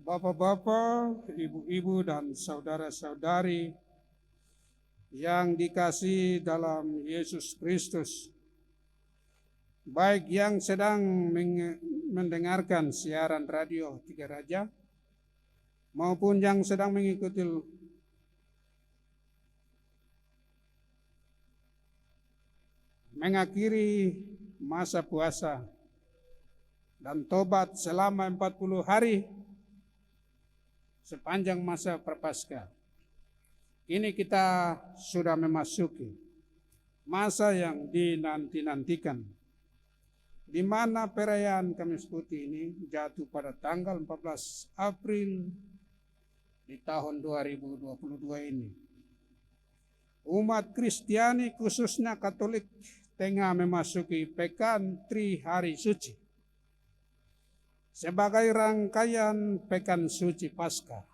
Bapak-bapak, ibu-ibu, dan saudara-saudari yang dikasihi dalam Yesus Kristus, baik yang sedang mendengarkan siaran radio Tiga Raja maupun yang sedang mengikuti mengakhiri masa puasa dan tobat selama 40 hari sepanjang masa Prapaskah. Ini kita sudah memasuki masa yang dinanti-nantikan, di mana perayaan Kamis Putih ini jatuh pada tanggal 14 April di tahun 2022 ini. Umat Kristiani khususnya Katolik tengah memasuki Pekan Trihari Suci sebagai rangkaian Pekan Suci Paskah.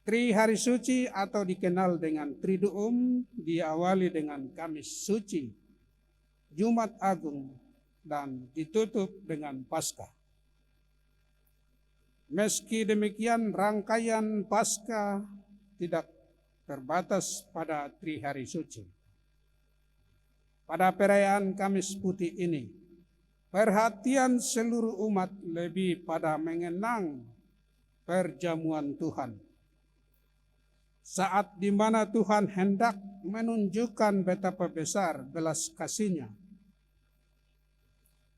Trihari Suci atau dikenal dengan Triduum diawali dengan Kamis Suci, Jumat Agung, dan ditutup dengan Paskah. Meski demikian, rangkaian Paskah tidak terbatas pada Trihari Suci. Pada perayaan Kamis Putih ini, perhatian seluruh umat lebih pada mengenang perjamuan Tuhan. Saat di mana Tuhan hendak menunjukkan betapa besar belas kasih-Nya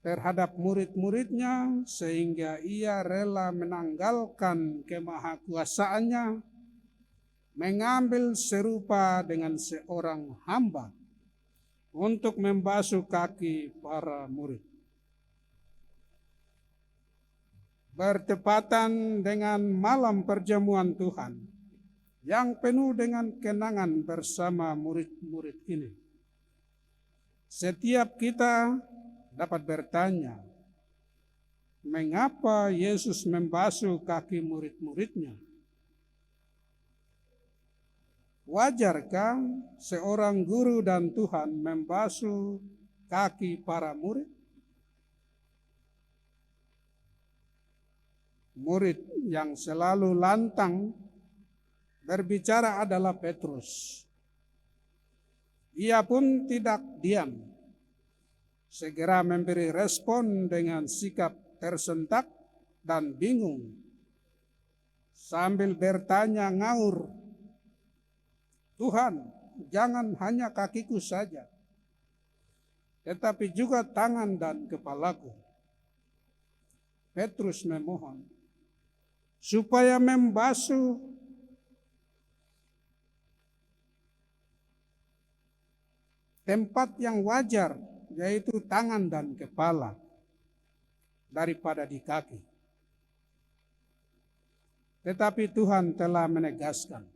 terhadap murid-muridnya, sehingga Ia rela menanggalkan kemahakuasaannya, mengambil serupa dengan seorang hamba untuk membasuh kaki para murid. Bertepatan dengan malam perjamuan Tuhan yang penuh dengan kenangan bersama murid-murid ini, setiap kita dapat bertanya, mengapa Yesus membasuh kaki murid-muridnya? Wajarkah seorang guru dan Tuhan membasuh kaki para murid? Murid yang selalu lantang berbicara adalah Petrus. Ia pun tidak diam, segera memberi respon dengan sikap tersentak dan bingung, sambil bertanya ngaur, "Tuhan, jangan hanya kakiku saja, tetapi juga tangan dan kepalaku." Petrus memohon supaya membasuh tempat yang wajar, yaitu tangan dan kepala, daripada di kaki. Tetapi Tuhan telah menegaskan,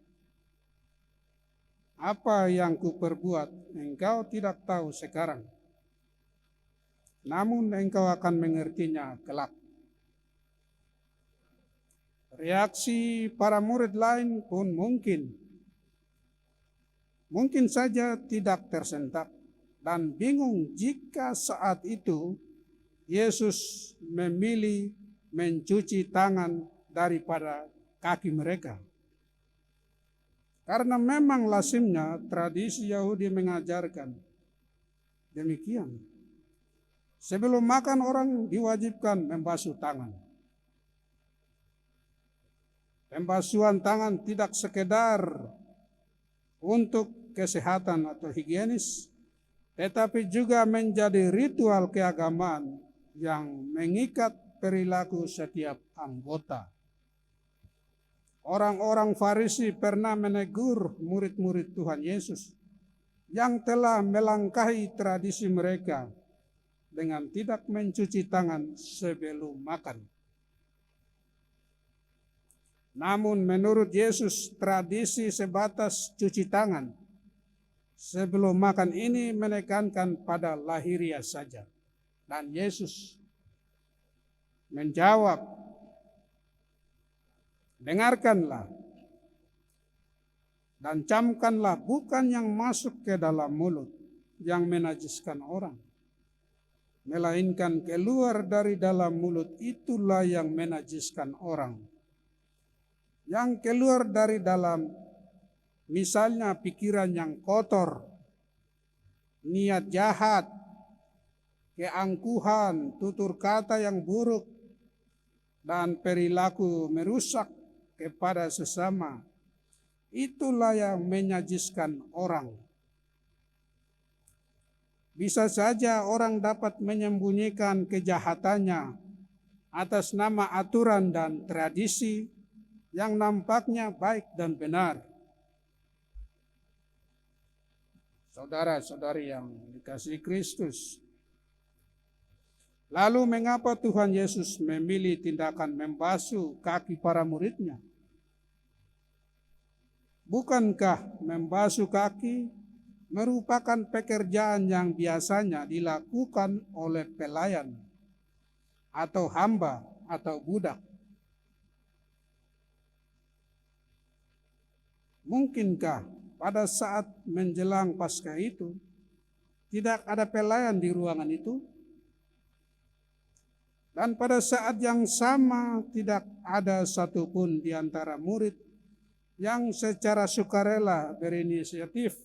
"Apa yang kuperbuat engkau tidak tahu sekarang, namun engkau akan mengertinya kelak." Reaksi para murid lain pun mungkin saja tidak tersentak dan bingung jika saat itu Yesus memilih mencuci tangan daripada kaki mereka. Karena memang lazimnya tradisi Yahudi mengajarkan demikian. Sebelum makan orang diwajibkan membasuh tangan. Pembasuhan tangan tidak sekedar untuk kesehatan atau higienis, tetapi juga menjadi ritual keagamaan yang mengikat perilaku setiap anggota. Orang-orang Farisi pernah menegur murid-murid Tuhan Yesus yang telah melangkahi tradisi mereka dengan tidak mencuci tangan sebelum makan. Namun menurut Yesus, tradisi sebatas cuci tangan sebelum makan ini menekankan pada lahiriah saja. Dan Yesus menjawab, "Dengarkanlah dan camkanlah bukan yang masuk ke dalam mulut yang menajiskan orang, melainkan keluar dari dalam mulut, itulah yang menajiskan orang. Yang keluar dari dalam, misalnya pikiran yang kotor, niat jahat, keangkuhan, tutur kata yang buruk, dan perilaku merusak kepada sesama, itulah yang menajiskan orang. Bisa saja orang dapat menyembunyikan kejahatannya atas nama aturan dan tradisi yang nampaknya baik dan benar. Saudara-saudari yang dikasihi Kristus, lalu mengapa Tuhan Yesus memilih tindakan membasuh kaki para muridnya? Bukankah membasuh kaki merupakan pekerjaan yang biasanya dilakukan oleh pelayan atau hamba atau budak? Mungkinkah pada saat menjelang Paskah itu tidak ada pelayan di ruangan itu? Dan pada saat yang sama tidak ada satupun di antara murid yang secara sukarela berinisiatif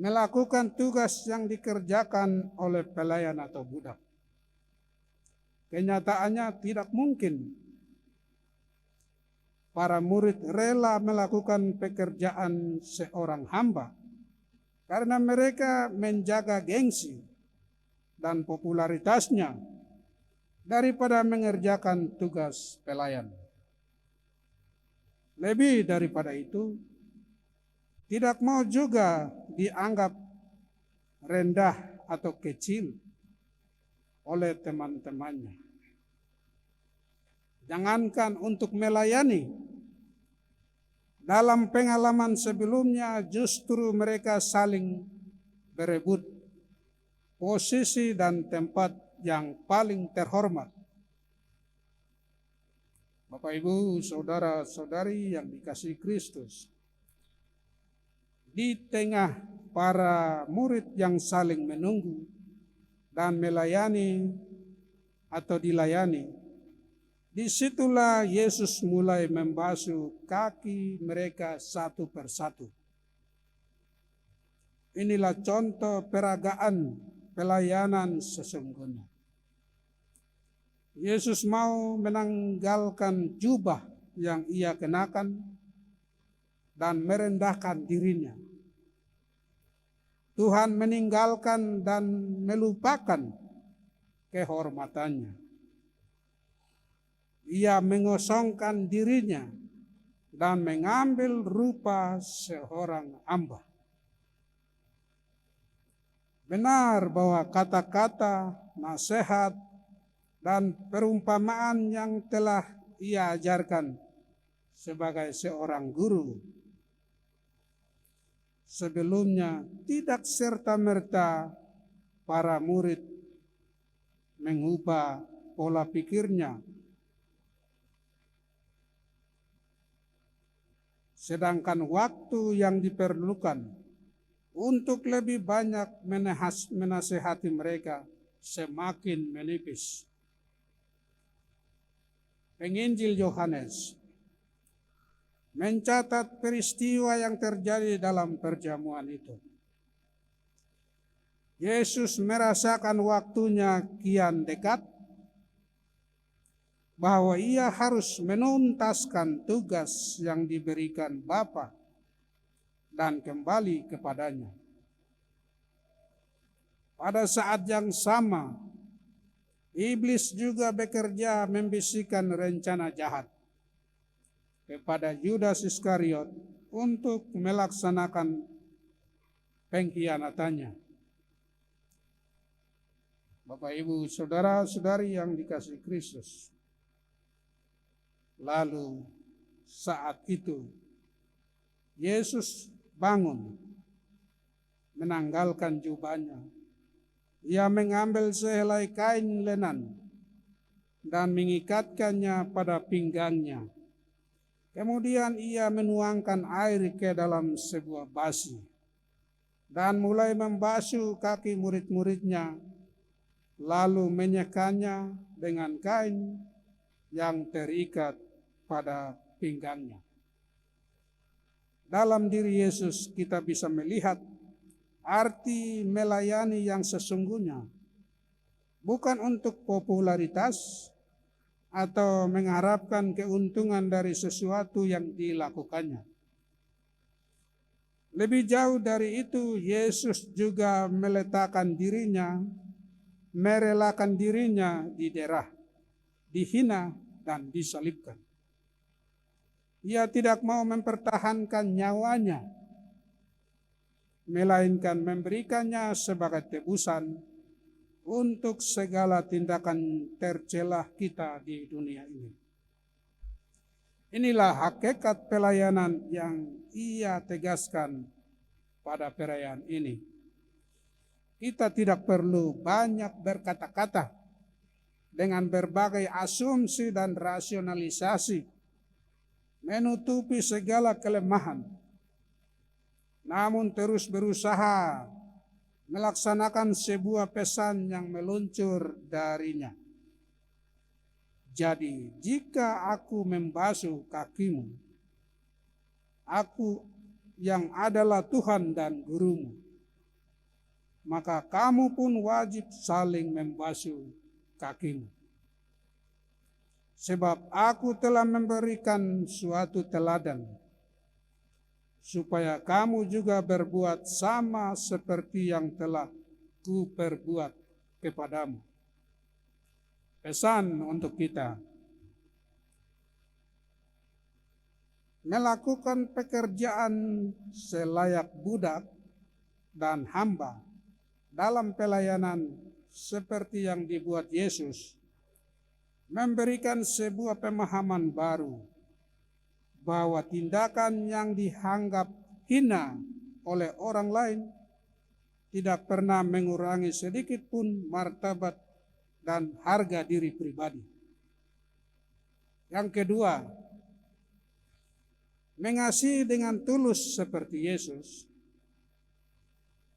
melakukan tugas yang dikerjakan oleh pelayan atau budak. Kenyataannya tidak mungkin para murid rela melakukan pekerjaan seorang hamba karena mereka menjaga gengsi dan popularitasnya daripada mengerjakan tugas pelayan. Lebih daripada itu, tidak mau juga dianggap rendah atau kecil oleh teman-temannya. Jangankan untuk melayani, dalam pengalaman sebelumnya justru mereka saling berebut posisi dan tempat yang paling terhormat. Bapak, Ibu, saudara-saudari yang dikasihi Kristus, di tengah para murid yang saling menunggu dan melayani atau dilayani, disitulah Yesus mulai membasuh kaki mereka satu persatu. Inilah contoh peragaan pelayanan sesungguhnya. Yesus mau menanggalkan jubah yang ia kenakan dan merendahkan dirinya. Tuhan meninggalkan dan melupakan kehormatannya. Ia mengosongkan dirinya dan mengambil rupa seorang hamba. Benar bahwa kata-kata, nasihat, dan perumpamaan yang telah ia ajarkan sebagai seorang guru sebelumnya tidak serta-merta para murid mengubah pola pikirnya. Sedangkan waktu yang diperlukan untuk lebih banyak menasihati mereka semakin menipis. Penginjil Yohanes mencatat peristiwa yang terjadi dalam perjamuan itu. Yesus merasakan waktunya kian dekat, bahwa ia harus menuntaskan tugas yang diberikan Bapa dan kembali kepadanya. Pada saat yang sama, iblis juga bekerja membisikkan rencana jahat kepada Yudas Iskariot untuk melaksanakan pengkhianatannya. Bapak, Ibu, saudara-saudari yang dikasihi Kristus, lalu saat itu Yesus bangun, menanggalkan jubahnya. Ia mengambil sehelai kain lenan dan mengikatkannya pada pinggangnya. Kemudian ia menuangkan air ke dalam sebuah basi dan mulai membasuh kaki murid-muridnya lalu menyekanya dengan kain yang terikat pada pinggangnya. Dalam diri Yesus kita bisa melihat arti melayani yang sesungguhnya, bukan untuk popularitas atau mengharapkan keuntungan dari sesuatu yang dilakukannya. Lebih jauh dari itu, Yesus juga meletakkan dirinya, merelakan dirinya diderah, dihina, dan disalibkan. Ia tidak mau mempertahankan nyawanya, melainkan memberikannya sebagai tebusan untuk segala tindakan tercela kita di dunia ini. Inilah hakikat pelayanan yang ia tegaskan pada perayaan ini. Kita tidak perlu banyak berkata-kata dengan berbagai asumsi dan rasionalisasi menutupi segala kelemahan, namun terus berusaha melaksanakan sebuah pesan yang meluncur darinya. Jadi, jika aku membasuh kakimu, aku yang adalah Tuhan dan gurumu, maka kamu pun wajib saling membasuh kakimu. Sebab aku telah memberikan suatu teladan, supaya kamu juga berbuat sama seperti yang telah kuperbuat kepadamu. Pesan untuk kita, melakukan pekerjaan selayak budak dan hamba dalam pelayanan seperti yang dibuat Yesus, memberikan sebuah pemahaman baru bahwa tindakan yang dianggap hina oleh orang lain tidak pernah mengurangi sedikit pun martabat dan harga diri pribadi. Yang kedua, mengasihi dengan tulus seperti Yesus,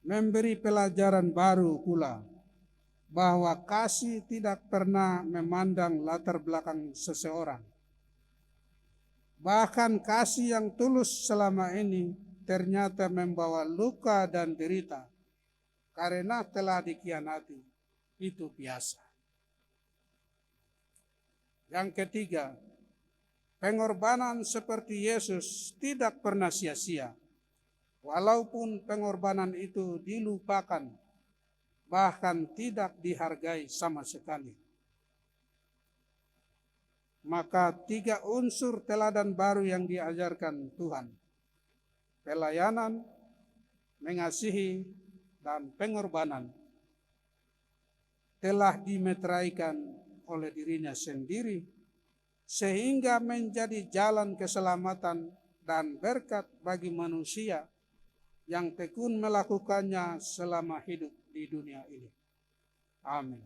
memberi pelajaran baru pula bahwa kasih tidak pernah memandang latar belakang seseorang. Bahkan kasih yang tulus selama ini ternyata membawa luka dan derita karena telah dikhianati. Itu biasa. Yang ketiga, pengorbanan seperti Yesus tidak pernah sia-sia, walaupun pengorbanan itu dilupakan, bahkan tidak dihargai sama sekali. Maka 3 unsur teladan baru yang diajarkan Tuhan, pelayanan, mengasihi, dan pengorbanan, telah dimeteraikan oleh dirinya sendiri, sehingga menjadi jalan keselamatan dan berkat bagi manusia yang tekun melakukannya selama hidup di dunia ini. Amin.